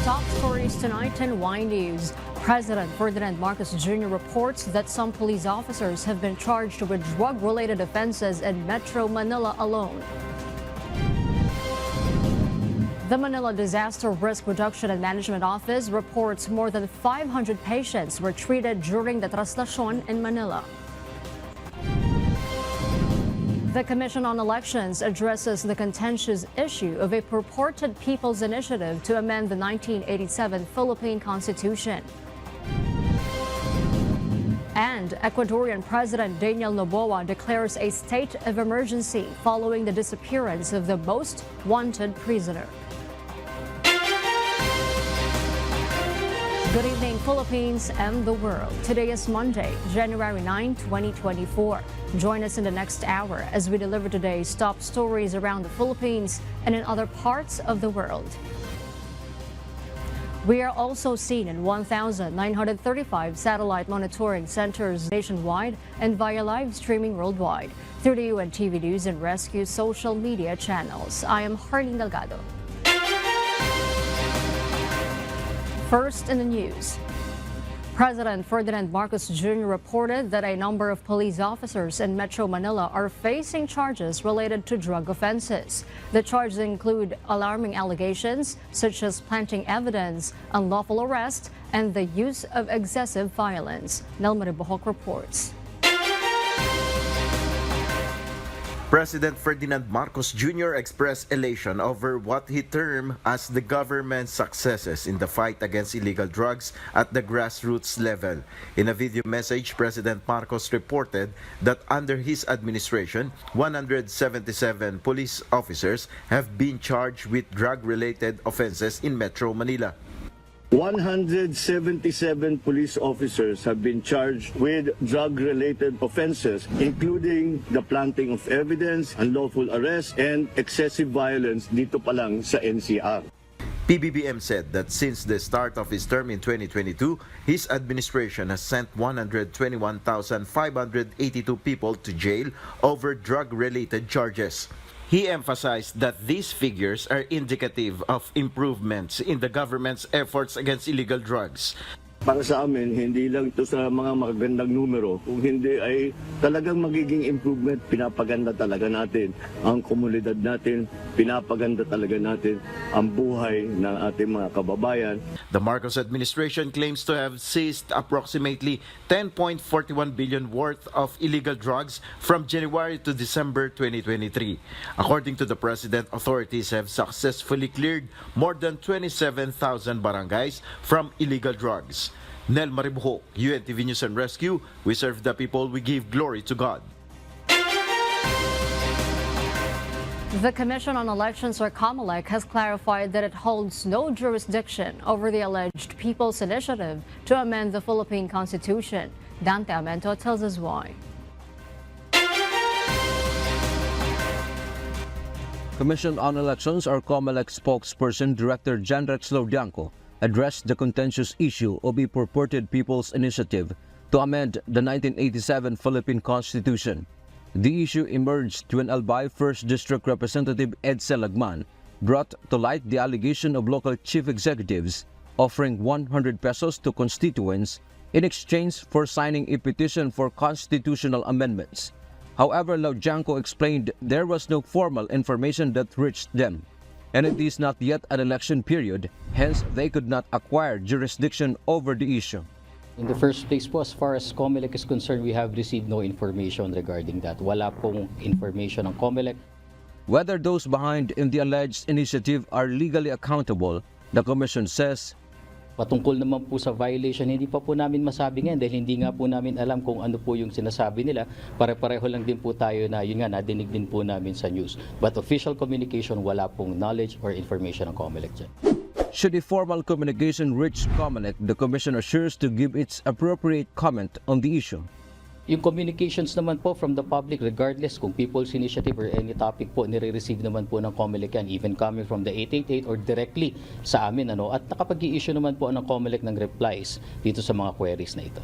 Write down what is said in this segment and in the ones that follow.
top stories tonight in Y News. President Ferdinand Marcos Jr. reports that some police officers have been charged with drug-related offenses in Metro Manila alone. The Manila Disaster Risk Reduction and Management Office reports more than 500 patients were treated during the traslasyon in Manila. The Commission on Elections addresses the contentious issue of a purported people's initiative to amend the 1987 Philippine Constitution. And Ecuadorian President Daniel Noboa declares a state of emergency following the disappearance of the most wanted prisoner. Good evening, Philippines and the world. Today is Monday, January 9, 2024. Join us in the next hour as we deliver today's top stories around the Philippines and in other parts of the world. We are also seen in 1,935 satellite monitoring centers nationwide and via live streaming worldwide through the UNTV News and Rescue social media channels. I am Harleen Delgado. First in the news, President Ferdinand Marcos Jr. reported that a number of police officers in Metro Manila are facing charges related to drug offenses. The charges include alarming allegations such as planting evidence, unlawful arrest, and the use of excessive violence. Nelma Bohok reports. President Ferdinand Marcos Jr. expressed elation over what he termed as the government's successes in the fight against illegal drugs at the grassroots level. In a video message, President Marcos reported that under his administration, 177 police officers have been charged with drug-related offenses in Metro Manila. 177 police officers have been charged with drug-related offenses, including the planting of evidence, unlawful arrest, and excessive violence dito pa lang sa NCR. PBBM said that since the start of his term in 2022, his administration has sent 121,582 people to jail over drug-related charges. He emphasized that these figures are indicative of improvements in the government's efforts against illegal drugs. Para sa amin, hindi lang ito sa mga magagandang numero, kung hindi ay talagang magiging improvement, pinapaganda talaga natin ang komunidad natin, pinapaganda talaga natin ang buhay ng ating mga kababayan. The Marcos administration claims to have seized approximately 10.41 billion worth of illegal drugs from January to December 2023. According to the president, authorities have successfully cleared more than 27,000 barangays from illegal drugs. Nel Maribuho, UNTV News and Rescue. We serve the people, we give glory to God. The Commission on Elections, or COMELEC, has clarified that it holds no jurisdiction over the alleged People's Initiative to amend the Philippine Constitution. Dante Amento tells us why. Commission on Elections, or COMELEC spokesperson Director Jan Rex Laudianco addressed the contentious issue of a purported People's Initiative to amend the 1987 Philippine Constitution. The issue emerged when Albay 1st District Representative Edsel Lagman brought to light the allegation of local chief executives offering 100 pesos to constituents in exchange for signing a petition for constitutional amendments. However, Laudianco explained there was no formal information that reached them, and it is not yet an election period, hence they could not acquire jurisdiction over the issue. In the first place po, as far as COMELEC is concerned, we have received no information regarding that. Wala pong information ng COMELEC. Whether those behind in the alleged initiative are legally accountable, the Commission says, Patungkol naman po sa violation, hindi pa po namin masabi ngayon dahil hindi nga po namin alam kung ano po yung sinasabi nila. Pare-pareho lang din po tayo na yun nga, nadinig din po namin sa news. But official communication, wala pong knowledge or information ng COMELEC dyan. Should a formal communication reach COMELEC, the Commission assures to give its appropriate comment on the issue. Yung communications naman po from the public, regardless kung People's Initiative or any topic po, nire-receive naman po ng COMELEC yan, even coming from the 888 or directly sa amin. At nakapag-i-issue naman po ng COMELEC ng replies dito sa mga queries na ito.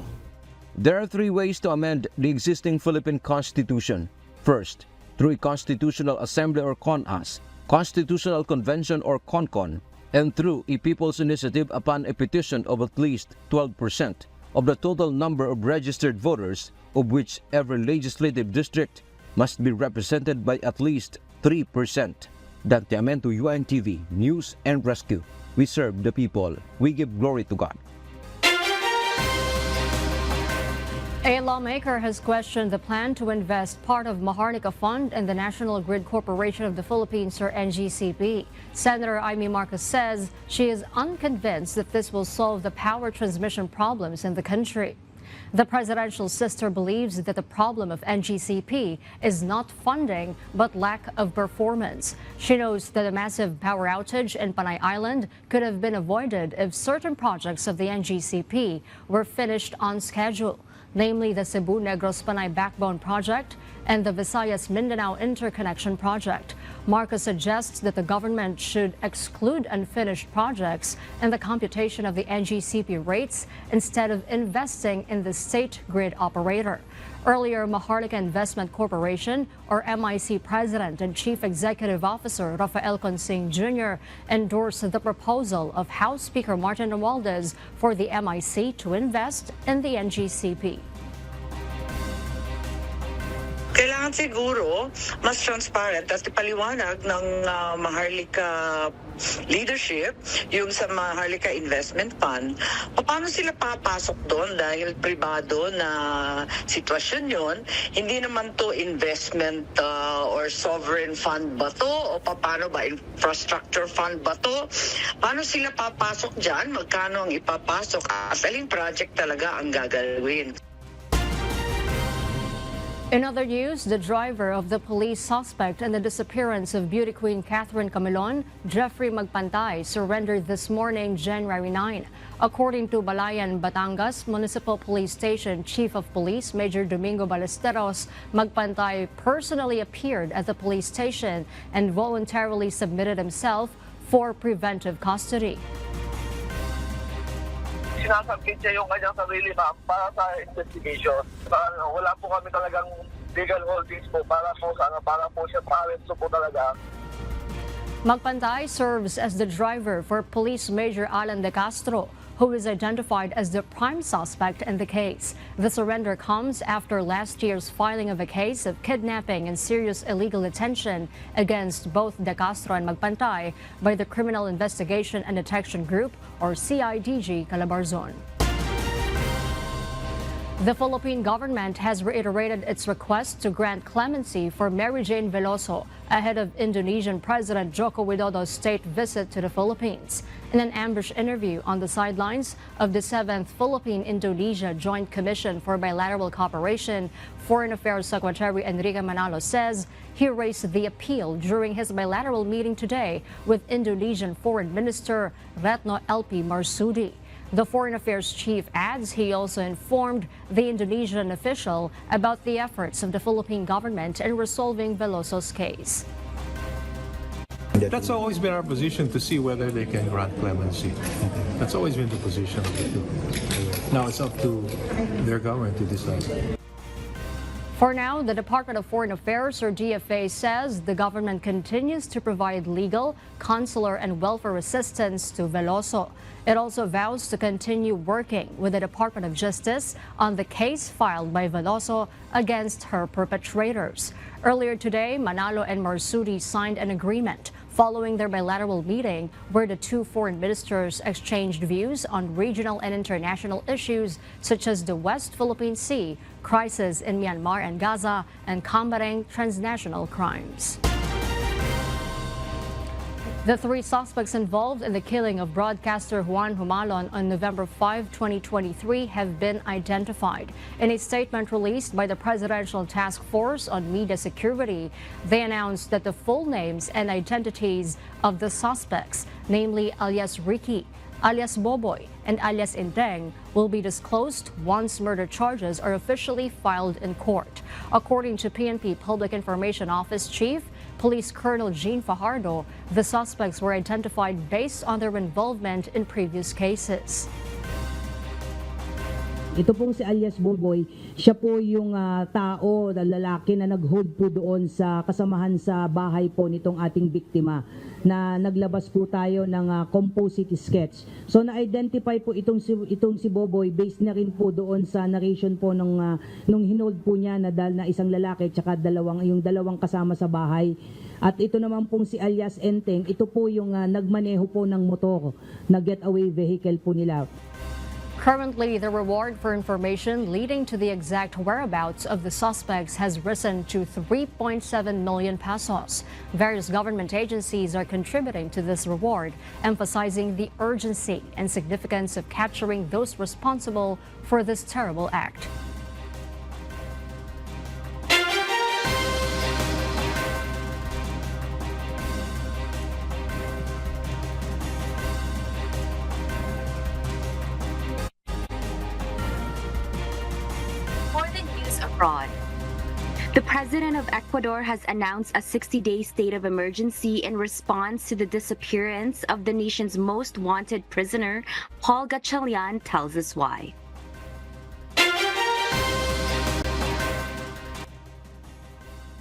There are three ways to amend the existing Philippine Constitution. First, through a Constitutional Assembly or CONAS, Constitutional Convention or CONCON, and through a people's initiative upon a petition of at least 12% of the total number of registered voters, of which every legislative district must be represented by at least 3%. Dante Amento, UNTV, News and Rescue. We serve the people. We give glory to God. A lawmaker has questioned the plan to invest part of Maharlika Fund in the National Grid Corporation of the Philippines, or NGCP. Senator Amy Marcos says she is unconvinced that this will solve the power transmission problems in the country. The presidential sister believes that the problem of NGCP is not funding but lack of performance. She knows that a massive power outage in Panay Island could have been avoided if certain projects of the NGCP were finished on schedule, namely the Cebu-Negros Panay Backbone Project and the Visayas-Mindanao Interconnection Project. Marcos suggests that the government should exclude unfinished projects in the computation of the NGCP rates instead of investing in the state grid operator. Earlier, Maharlika Investment Corporation, or MIC President and Chief Executive Officer Rafael Consing Jr. endorsed the proposal of House Speaker Martin Romualdez for the MIC to invest in the NGCP. Kailangan siguro mas transparent at ipaliwanag ng Maharlika leadership yung sa Maharlika Investment Fund. Paano sila papasok doon dahil pribado na sitwasyon yon? Hindi naman to investment or sovereign fund ba to? O paano ba? Infrastructure fund ba to? Paano sila papasok dyan? Magkano ang ipapasok? At aling project talaga ang gagalawin? In other news, the driver of the police suspect in the disappearance of beauty queen Katherine Camon, Jeffrey Magpantay, surrendered this morning, January 9. According to Balayan, Batangas Municipal Police Station Chief of Police Major Domingo Ballesteros, Magpantay personally appeared at the police station and voluntarily submitted himself for preventive custody. Sinasubmit niya yung kanyang sarili, ma'am, para sa investigation. Wala po kami talagang legal holdings po para po siya pa-arresto po talaga. Magpantay serves as the driver for Police Major Alan De Castro, who is identified as the prime suspect in the case. The surrender comes after last year's filing of a case of kidnapping and serious illegal detention against both De Castro and Magpantay by the Criminal Investigation and Detection Group, or CIDG, Calabarzon. The Philippine government has reiterated its request to grant clemency for Mary Jane Veloso ahead of Indonesian President Joko Widodo's state visit to the Philippines. In an ambush interview on the sidelines of the 7th Philippine-Indonesia Joint Commission for Bilateral Cooperation, Foreign Affairs Secretary Enrique Manalo says he raised the appeal during his bilateral meeting today with Indonesian Foreign Minister Retno LP Marsudi. The Foreign Affairs chief adds he also informed the Indonesian official about the efforts of the Philippine government in resolving Veloso's case. That's always been our position, to see whether they can grant clemency. That's always been the position. Now it's up to their government to decide. For now, the Department of Foreign Affairs, or DFA, says the government continues to provide legal, consular, and welfare assistance to Veloso. It also vows to continue working with the Department of Justice on the case filed by Veloso against her perpetrators. Earlier today, Manalo and Marsudi signed an agreement following their bilateral meeting where the two foreign ministers exchanged views on regional and international issues such as the West Philippine Sea, crisis in Myanmar and Gaza, and combating transnational crimes. The three suspects involved in the killing of broadcaster Juan Humon on November 5, 2023 have been identified. In a statement released by the Presidential Task Force on Media Security, they announced that the full names and identities of the suspects, namely alias Ricky, alias Boboy, and alias Inteng, will be disclosed once murder charges are officially filed in court. According to PNP Public Information Office Chief Police Colonel Jean Fajardo, the suspects were identified based on their involvement in previous cases. Ito pong si alias Boboy, siya po yung tao, lalaki na nag-hold po doon sa kasamahan sa bahay po nitong ating biktima. na naglabas po tayo ng composite sketch. So na-identify po itong si Boboy based na rin po doon sa narration po nung hinold po niya na isang lalaki tsaka yung dalawang kasama sa bahay. At ito naman pong si alias Enteng, ito po yung nagmaneho po ng motor na getaway vehicle po nila. Currently, the reward for information leading to the exact whereabouts of the suspects has risen to 3.7 million pesos. Various government agencies are contributing to this reward, emphasizing the urgency and significance of capturing those responsible for this terrible act. Abroad. The president of Ecuador has announced a 60-day state of emergency in response to the disappearance of the nation's most wanted prisoner. Paul Gatchalian tells us why.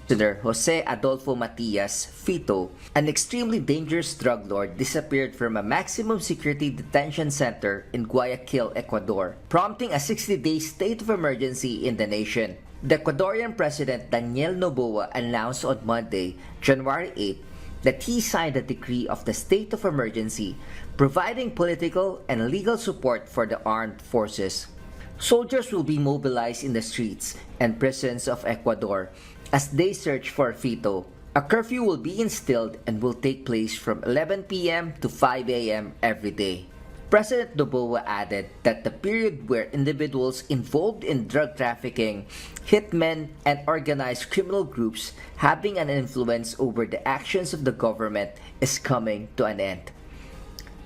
Prisoner Jose Adolfo Matias Fito, an extremely dangerous drug lord, disappeared from a maximum security detention center in Guayaquil, Ecuador, prompting a 60-day state of emergency in the nation. The Ecuadorian President Daniel Noboa announced on Monday, January 8, that he signed a decree of the state of emergency, providing political and legal support for the armed forces. Soldiers will be mobilized in the streets and prisons of Ecuador as they search for Fito. A curfew will be instilled and will take place from 11 p.m. to 5 a.m. every day. President Noboa added that the period where individuals involved in drug trafficking, hitmen, and organized criminal groups having an influence over the actions of the government is coming to an end.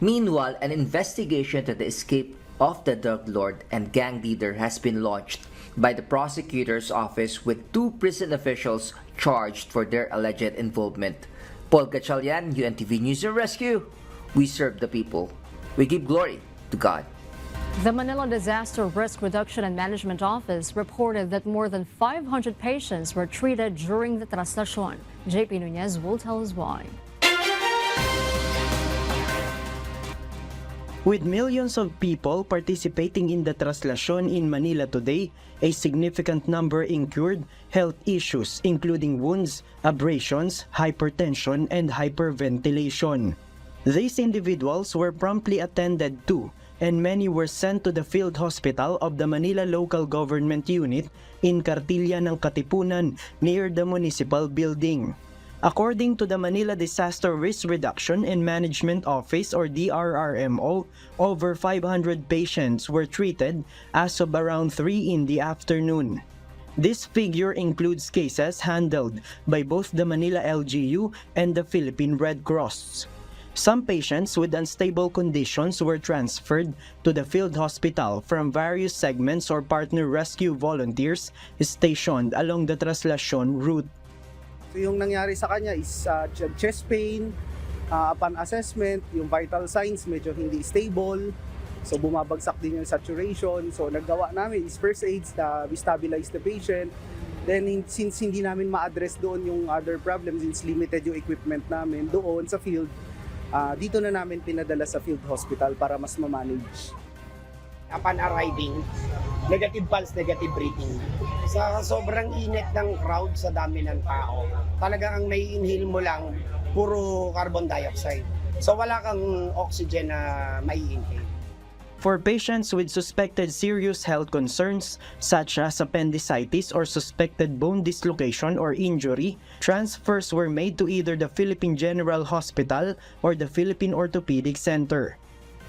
Meanwhile, an investigation to the escape of the drug lord and gang leader has been launched by the prosecutor's office with 2 prison officials charged for their alleged involvement. Paul Gatchalian, UNTV News and Rescue. We serve the people. We give glory to God. The Manila Disaster Risk Reduction and Management Office reported that more than 500 patients were treated during the traslasyon. JP Nunez will tell us why. With millions of people participating in the traslasyon in Manila today, a significant number incurred health issues including wounds, abrasions, hypertension, and hyperventilation. These individuals were promptly attended to, and many were sent to the field hospital of the Manila Local Government Unit in Cartilla ng Katipunan near the municipal building. According to the Manila Disaster Risk Reduction and Management Office or DRRMO, over 500 patients were treated as of around 3 in the afternoon. This figure includes cases handled by both the Manila LGU and the Philippine Red Cross. Some patients with unstable conditions were transferred to the field hospital from various segments or partner rescue volunteers stationed along the traslasyon route. So yung nangyari sa kanya is chest pain, upon assessment, yung vital signs medyo hindi stable. So bumabagsak din yung saturation. So naggawa namin is first aids na we stabilize the patient. Then since hindi namin ma-address doon yung other problems, since limited yung equipment namin doon sa field, dito na namin pinadala sa field hospital para mas ma-manage. Upon arriving, negative pulse, negative breathing. Sa sobrang init ng crowd, sa dami ng tao, talagang ang nai-inhale mo lang, puro carbon dioxide. So wala kang oxygen na mai-inhale. For patients with suspected serious health concerns such as appendicitis or suspected bone dislocation or injury, transfers were made to either the Philippine General Hospital or the Philippine Orthopedic Center.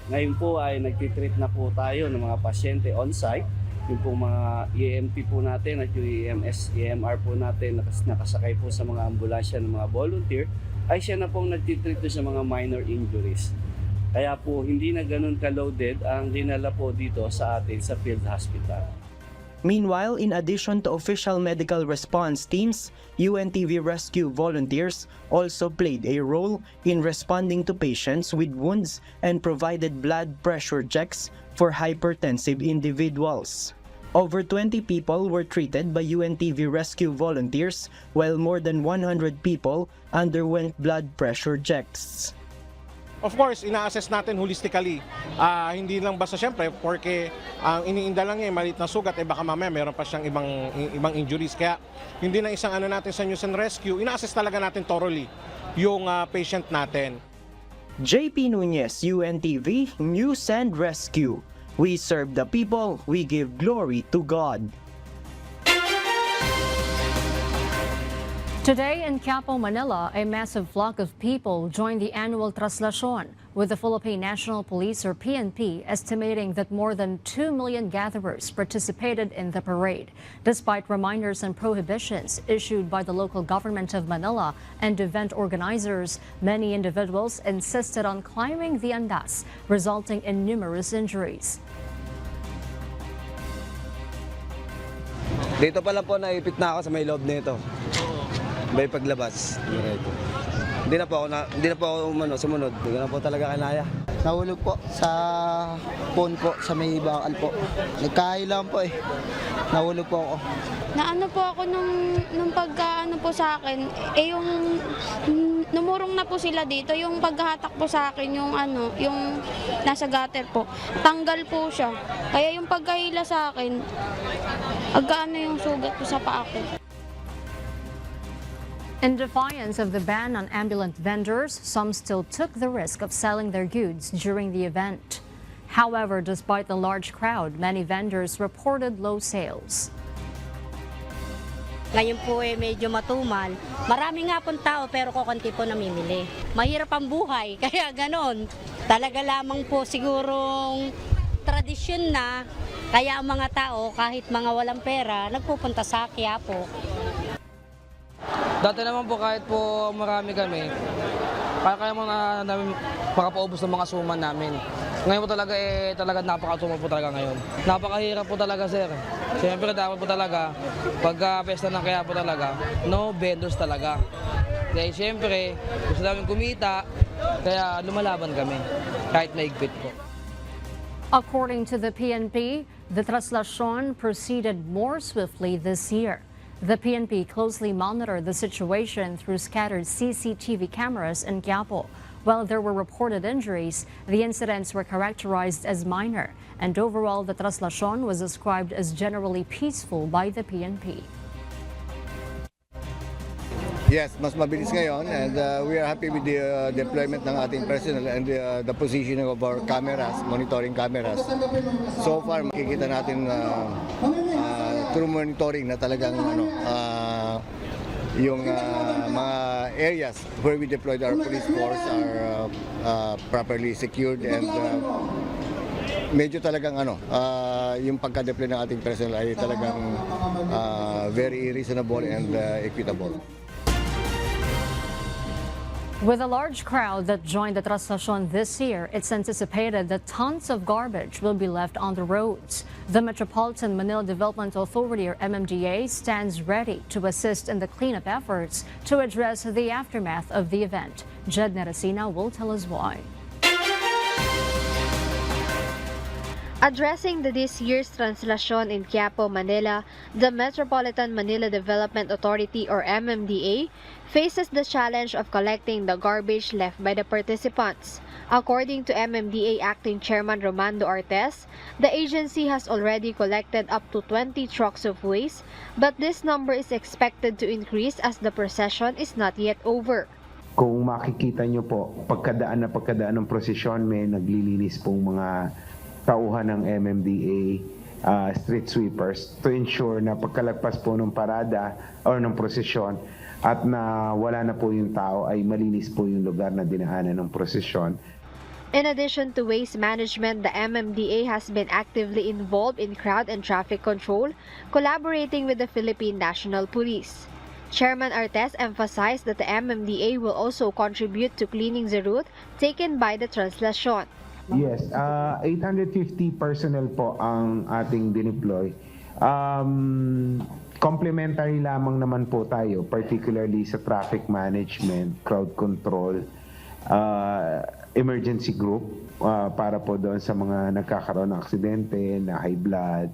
Ngayon po ay nagtitreat na po tayo ng mga pasyente on-site. Yung po mga EMT po natin at yung EMS, EMR po natin nakasakay po sa mga ambulansya ng mga volunteer, ay siya na pong nagtitreat sa mga minor injuries. Kaya po hindi na ganun ka-loaded ang dinala po dito sa atin sa field hospital. Meanwhile, in addition to official medical response teams, UNTV rescue volunteers also played a role in responding to patients with wounds and provided blood pressure checks for hypertensive individuals. Over 20 people were treated by UNTV rescue volunteers while more than 100 people underwent blood pressure checks. Of course, ina-assess natin holistically. Hindi lang basta siyempre, porque ang iniinda lang niya, maliit na sugat, baka mamaya meron pa siyang ibang injuries. Kaya hindi na isang natin sa news and rescue, ina-assess talaga natin thoroughly yung patient natin. JP Nunez, UNTV, News and Rescue. We serve the people, we give glory to God. Today in Camon, Manila, a massive flock of people joined the annual traslasyon, with the Philippine National Police or PNP estimating that more than 2 million gatherers participated in the parade. Despite reminders and prohibitions issued by the local government of Manila and event organizers, many individuals insisted on climbing the andas, resulting in numerous injuries. Dito pa lang po naipit na ako sa may loob nito. May paglabas. Hindi na po ako sumunod. Hindi ko na po talaga kanaya. Nahulog po sa phone po sa may bakal po. Nagkahay lang po eh. Nahulog po ako. Naano po ako nung pagkaano po sa akin, yung numurong na po sila dito, yung paghahatak po sa akin, yung nasa gutter po. Tanggal po siya. Kaya yung pagkahila sa akin, agkaano yung sugat po sa paa ko. In defiance of the ban on ambulant vendors, some still took the risk of selling their goods during the event. However, despite the large crowd, many vendors reported low sales. Ngayon po medyo matumal. Marami nga pong tao pero kukunti po namimili. Mahirap ang buhay, kaya ganon. Talaga lamang po sigurong tradisyon na, kaya ang mga tao kahit mga walang pera, nagpupunta sa Quiapo. Dati naman po kahit po marami kami, kaya mo na namin makapaubos ng mga suman namin. Ngayon po talaga napakasuman po talaga ngayon. Napakahirap po talaga, sir. Siyempre dapat po talaga, pagka pesta ng kaya po talaga, no vendors talaga. Dahil siyempre, gusto namin kumita, kaya lumalaban kami, kahit naigpit po. According to the PNP, the traslasyon proceeded more swiftly this year. The PNP closely monitored the situation through scattered CCTV cameras in Quiapo. While there were reported injuries, the incidents were characterized as minor, and overall the traslasyon was described as generally peaceful by the PNP. Yes, mas mabilis ngayon, and we are happy with the deployment ng ating personnel and the positioning of our cameras, monitoring cameras. So far, makikita natin through monitoring na talagang yung mga areas where we deployed our police force are properly secured, and medyo talagang yung pagka-deploy ng ating personnel ay talagang very reasonable and equitable. With a large crowd that joined the traslasyon this year, it's anticipated that tons of garbage will be left on the roads. The Metropolitan Manila Development Authority, or MMDA, stands ready to assist in the cleanup efforts to address the aftermath of the event. Jed Neresina will tell us why. Addressing this year's traslasyon in Quiapo, Manila, the Metropolitan Manila Development Authority, or MMDA, faces the challenge of collecting the garbage left by the participants. According to MMDA Acting Chairman Romando Artes, the agency has already collected up to 20 trucks of waste, but this number is expected to increase as the procession is not yet over. Kung makikita nyo po, pagkadaan ng prosesyon, may naglilinis pong mga tauhan ng MMDA, street sweepers, to ensure na pagkalagpas po ng parada o ng prosesyon at na wala na po yung tao, ay malinis po yung lugar na dinaanan ng prosesyon. In addition to waste management, the MMDA has been actively involved in crowd and traffic control, collaborating with the Philippine National Police. Chairman Artes emphasized that the MMDA will also contribute to cleaning the route taken by the traslasyon. Yes, 850 personnel po ang ating dineploy. Complementary lamang naman po tayo, particularly sa traffic management, crowd control, emergency group para po doon sa mga nagkakaroon ng aksidente, na high blood,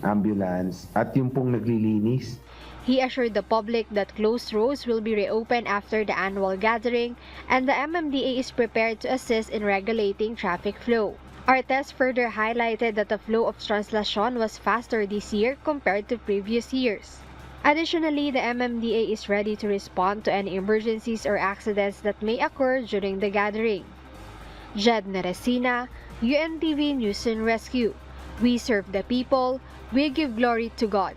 ambulance at yung pong naglilinis. He assured the public that closed roads will be reopened after the annual gathering, and the MMDA is prepared to assist in regulating traffic flow. Artes further highlighted that the flow of Translacion was faster this year compared to previous years. Additionally, the MMDA is ready to respond to any emergencies or accidents that may occur during the gathering. Jed Neresina, UNTV News and Rescue. We serve the people, we give glory to God.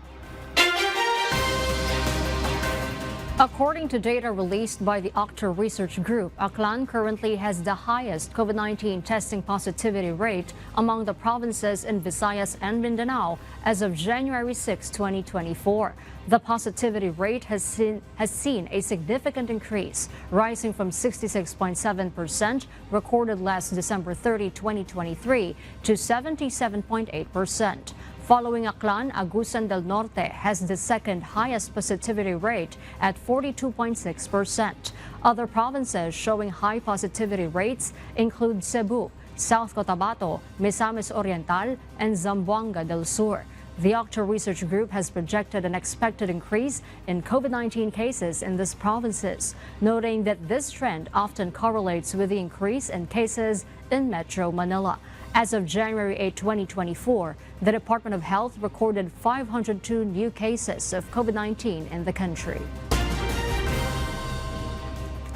According to data released by the Octa Research Group, Aklan currently has the highest COVID-19 testing positivity rate among the provinces in Visayas and Mindanao as of January 6, 2024. The positivity rate has seen a significant increase, rising from 66.7% recorded last December 30, 2023 to 77.8%. Following Aklan, Agusan del Norte has the second highest positivity rate at 42.6%. Other provinces showing high positivity rates include Cebu, South Cotabato, Misamis Oriental, and Zamboanga del Sur. The Octa Research Group has projected an expected increase in COVID-19 cases in these provinces, noting that this trend often correlates with the increase in cases in Metro Manila. As of January 8, 2024, the Department of Health recorded 502 new cases of COVID-19 in the country.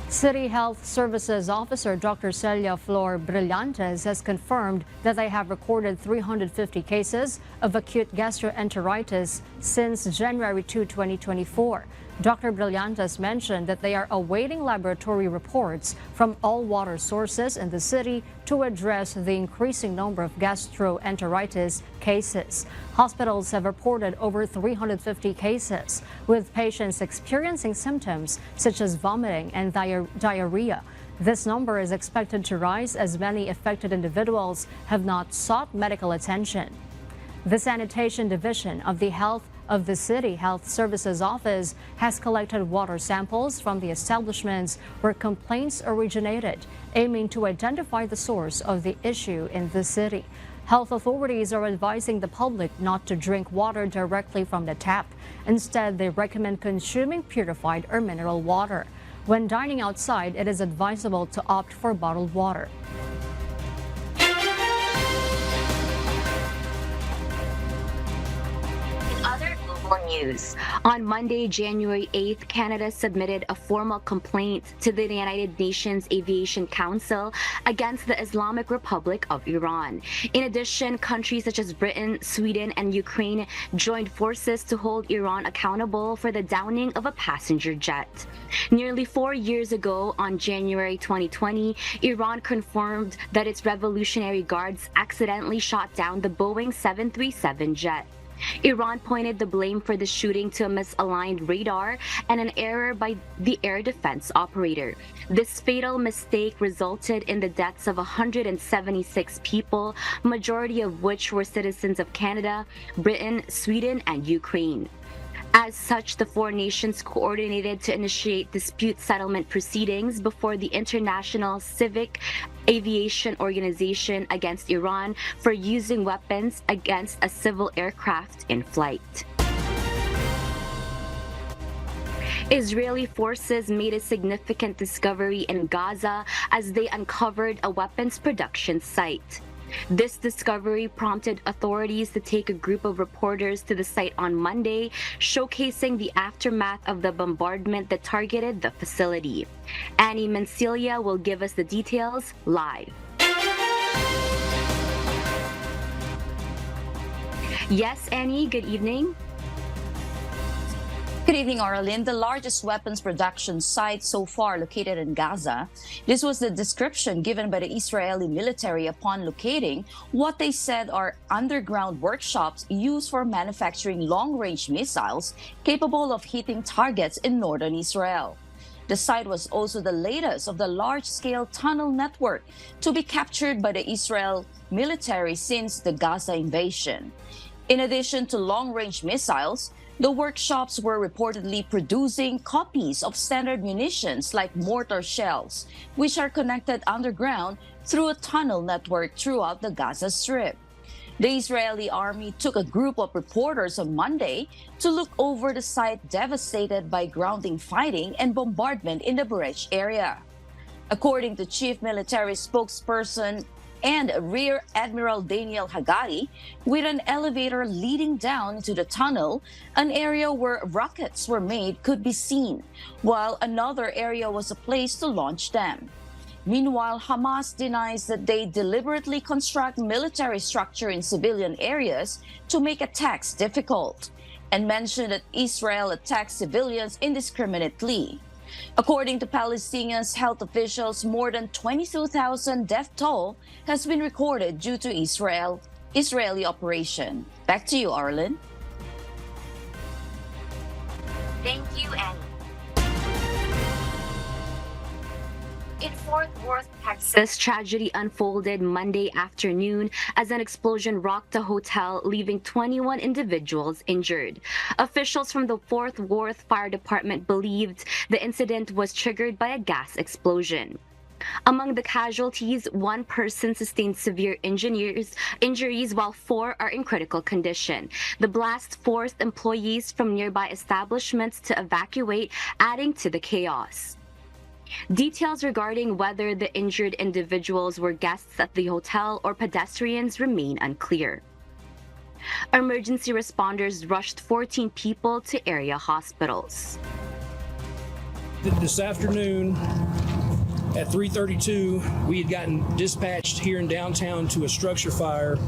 City Health Services Officer Dr. Celia Flor Brillantes has confirmed that they have recorded 350 cases of acute gastroenteritis since January 2, 2024. Dr. Brillantes mentioned that they are awaiting laboratory reports from all water sources in the city to address the increasing number of gastroenteritis cases. Hospitals have reported over 350 cases, with patients experiencing symptoms such as vomiting and diarrhea. This number is expected to rise as many affected individuals have not sought medical attention. The Sanitation Division of the City Health Services Office has collected water samples from the establishments where complaints originated, aiming to identify the source of the issue in the city. Health authorities are advising the public not to drink water directly from the tap. Instead, they recommend consuming purified or mineral water. When dining outside, it is advisable to opt for bottled water. News. On Monday, January 8th, Canada submitted a formal complaint to the United Nations Aviation Council against the Islamic Republic of Iran. In addition, countries such as Britain, Sweden, and Ukraine joined forces to hold Iran accountable for the downing of a passenger jet. Nearly 4 years ago, on January 2020, Iran confirmed that its Revolutionary Guards accidentally shot down the Boeing 737 jet. Iran pointed the blame for the shooting to a misaligned radar and an error by the air defense operator. This fatal mistake resulted in the deaths of 176 people, majority of which were citizens of Canada, Britain, Sweden, and Ukraine. As such, the four nations coordinated to initiate dispute settlement proceedings before the International Civic Aviation Organization against Iran for using weapons against a civil aircraft in flight. Israeli forces made a significant discovery in Gaza as they uncovered a weapons production site. This discovery prompted authorities to take a group of reporters to the site on Monday, showcasing the aftermath of the bombardment that targeted the facility. Annie Mencilia will give us the details live. Yes, Annie, good evening. Good evening, Arlene. The largest weapons production site so far located in Gaza. This was the description given by the Israeli military upon locating what they said are underground workshops used for manufacturing long-range missiles capable of hitting targets in northern Israel. The site was also the latest of the large-scale tunnel network to be captured by the Israel military since the Gaza invasion. In addition to long-range missiles, the workshops were reportedly producing copies of standard munitions like mortar shells, which are connected underground through a tunnel network throughout the Gaza Strip. The Israeli army took a group of reporters on Monday to look over the site devastated by grounding fighting and bombardment in the Buresh area. According to Chief Military Spokesperson and Rear Admiral Daniel Hagari, with an elevator leading down into the tunnel, an area where rockets were made could be seen, while another area was a place to launch them. Meanwhile, Hamas denies that they deliberately construct military structure in civilian areas to make attacks difficult, and mentioned that Israel attacks civilians indiscriminately. According to Palestinian health officials, more than 22,000 death toll has been recorded due to Israeli operation. Back to you, Arlen. Thank you, Annie. In Fort Worth, Texas, tragedy unfolded Monday afternoon as an explosion rocked a hotel, leaving 21 individuals injured. Officials from the Fort Worth Fire Department believed the incident was triggered by a gas explosion. Among the casualties, one person sustained severe injuries while 4 are in critical condition. The blast forced employees from nearby establishments to evacuate, adding to the chaos. Details regarding whether the injured individuals were guests at the hotel or pedestrians remain unclear. Emergency responders rushed 14 people to area hospitals. This afternoon at 3:32, we had gotten dispatched here in downtown to a structure fire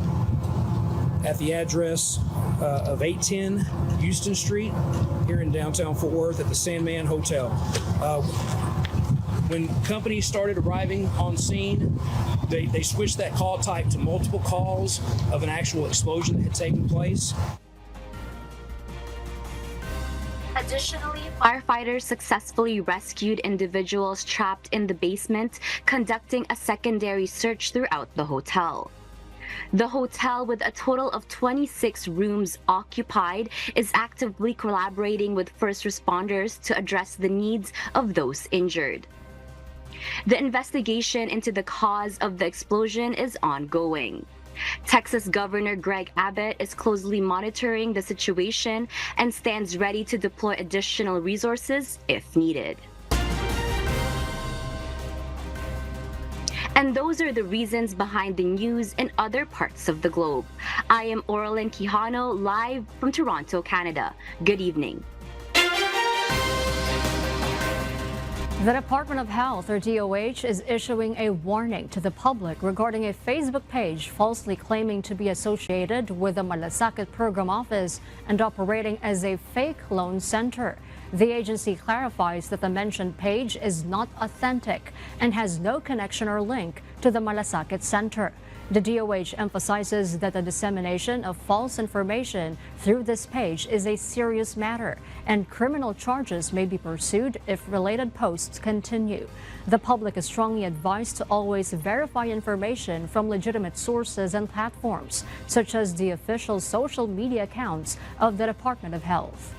at the address of 810 Houston Street here in downtown Fort Worth at the Sandman Hotel. When companies started arriving on scene, they switched that call type to multiple calls of an actual explosion that had taken place. Additionally, firefighters successfully rescued individuals trapped in the basement, conducting a secondary search throughout the hotel. The hotel, with a total of 26 rooms occupied, is actively collaborating with first responders to address the needs of those injured. The investigation into the cause of the explosion is ongoing. Texas Governor Greg Abbott is closely monitoring the situation and stands ready to deploy additional resources if needed. And those are the reasons behind the news in other parts of the globe. I am Oralyn Quijano, live from Toronto, Canada. Good evening. The Department of Health, or DOH, is issuing a warning to the public regarding a Facebook page falsely claiming to be associated with the Malasakit Program Office and operating as a fake loan center. The agency clarifies that the mentioned page is not authentic and has no connection or link to the Malasakit Center. The DOH emphasizes that the dissemination of false information through this page is a serious matter, and criminal charges may be pursued if related posts continue. The public is strongly advised to always verify information from legitimate sources and platforms, such as the official social media accounts of the Department of Health.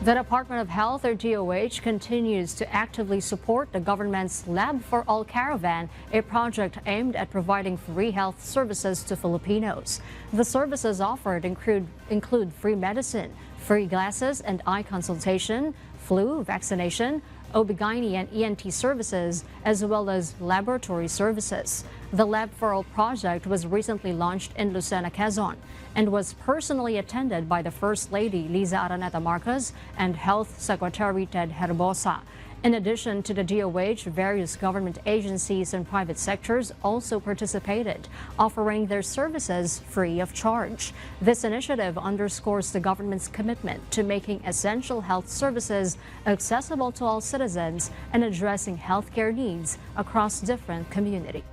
The Department of Health, or DOH, continues to actively support the government's Lab for All Caravan, a project aimed at providing free health services to Filipinos. The services offered include free medicine, free glasses and eye consultation, flu vaccination, OB/GYN and ENT services, as well as laboratory services. The Lab for All project was recently launched in Lucena, Quezon, and was personally attended by the First Lady Liza Araneta Marcos and Health Secretary Ted Herbosa. In addition to the DOH, various government agencies and private sectors also participated, offering their services free of charge. This initiative underscores the government's commitment to making essential health services accessible to all citizens and addressing healthcare needs across different communities.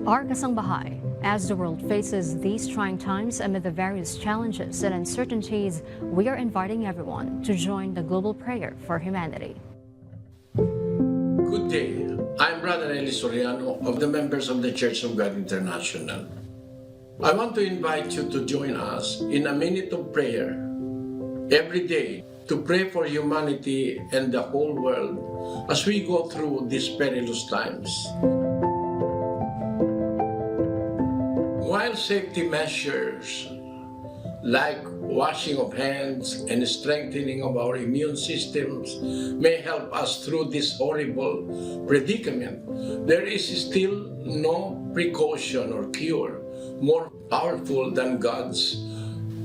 Our Kasangbahay. As the world faces these trying times amid the various challenges and uncertainties, we are inviting everyone to join the global prayer for humanity. Good day. I'm Brother Eli Soriano of the members of the Church of God International. I want to invite you to join us in a minute of prayer every day to pray for humanity and the whole world as we go through these perilous times. safety measures like washing of hands and strengthening of our immune systems may help us through this horrible predicament, there is still no precaution or cure more powerful than God's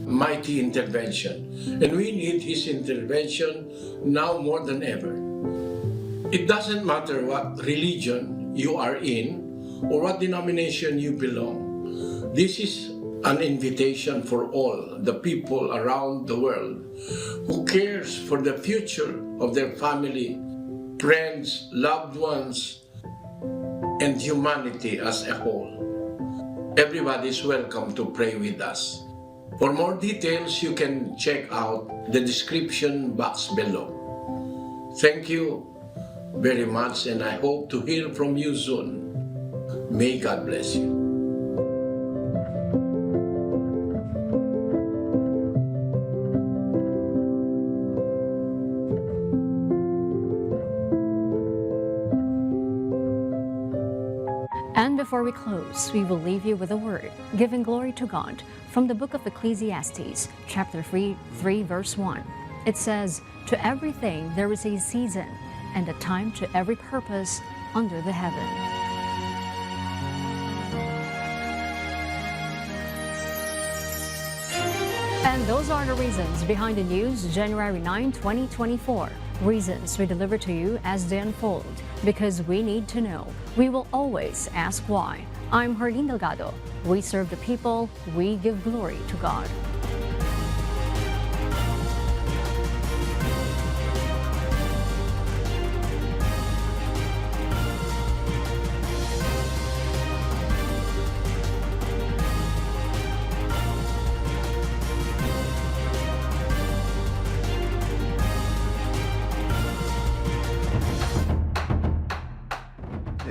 mighty intervention. And we need His intervention now more than ever. It doesn't matter what religion you are in or what denomination you belong. This is an invitation for all the people around the world who cares for the future of their family, friends, loved ones, and humanity as a whole. Everybody is welcome to pray with us. For more details, you can check out the description box below. Thank you very much, and I hope to hear from you soon. May God bless you. And before we close, we will leave you with a word, giving glory to God, from the book of Ecclesiastes, chapter 3, verse 1. It says, "To everything there is a season, and a time to every purpose under the heaven." And those are the reasons behind the news, January 9, 2024. Reasons we deliver to you as they unfold, because we need to know. We will always ask why. I'm Herlene Delgado. We serve the people. We give glory to God.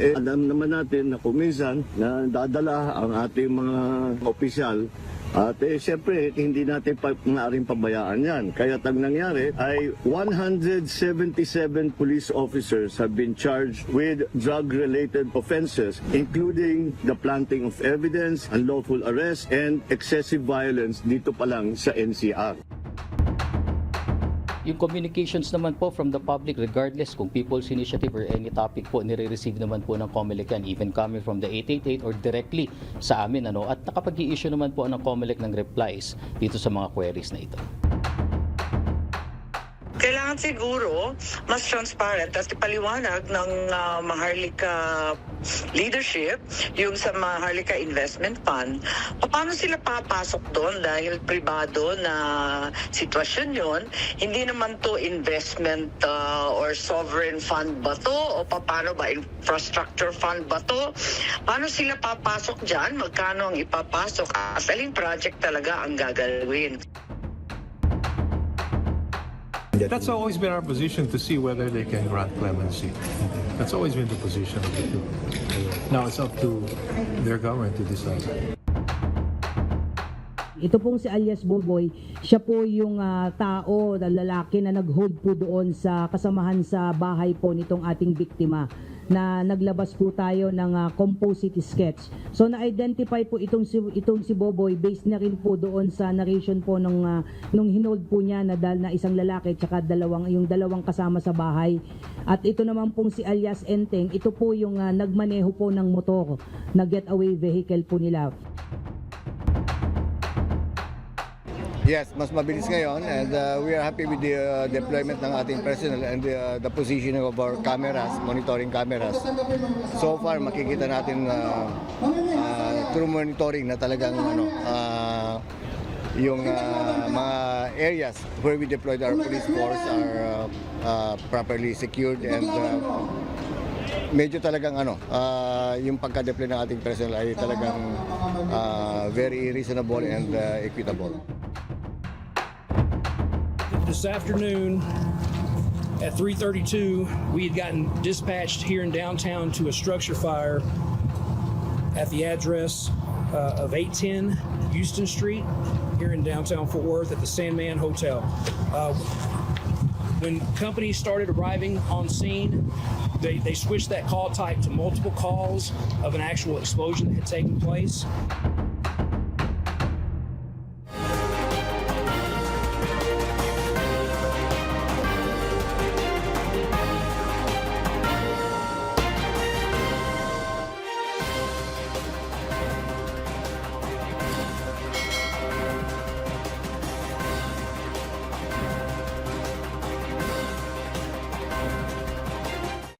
Alam naman natin na kuminsan na dadala ang ating mga opisyal at siyempre hindi natin maaaring pabayaan yan. Kaya ang nangyari ay 177 police officers have been charged with drug-related offenses, including the planting of evidence, unlawful arrest, and excessive violence dito pa lang sa NCR. Yung communications naman po from the public, regardless kung people's initiative or any topic po, nire-receive naman po ng COMELEC yan, even coming from the 888 or directly sa amin. At nakapag-i-issue naman po ng COMELEC ng replies dito sa mga queries na ito. Kailangan siguro mas transparent at ipaliwanag ng Maharlika leadership yung sa Maharlika Investment Fund. Paano sila papasok doon dahil pribado na sitwasyon yon? Hindi naman to investment or sovereign fund ba to? O paano ba? Infrastructure fund ba to? Paano sila papasok dyan? Magkano ang ipapasok? As aling project talaga ang gagalawin? That's always been our position, to see whether they can grant clemency. That's always been the position of the two. Now it's up to their government to decide. Ito pong si alias Boboy, siya po yung tao, lalaki na nag-hold po doon sa kasamahan sa bahay po nitong ating biktima, na naglabas po tayo ng composite sketch. So na-identify po itong si Boboy based na rin po doon sa narration po nung hinold po niya na isang lalaki tsaka yung dalawang kasama sa bahay. At ito naman pong si alias Enteng, ito po yung nagmaneho po ng motor na getaway vehicle po nila. Yes, mas mabilis ngayon, and we are happy with the deployment ng ating personnel and the positioning of our cameras, monitoring cameras. So far, makikita natin through monitoring na talagang yung mga areas where we deployed our police force are properly secured, and medyo talagang yung pagka-deploy ng ating personnel ay talagang very reasonable and equitable. This afternoon at 3:32, we had gotten dispatched here in downtown to a structure fire at the address of 810 Houston Street here in downtown Fort Worth at the Sandman Hotel. When companies started arriving on scene, they switched that call type to multiple calls of an actual explosion that had taken place.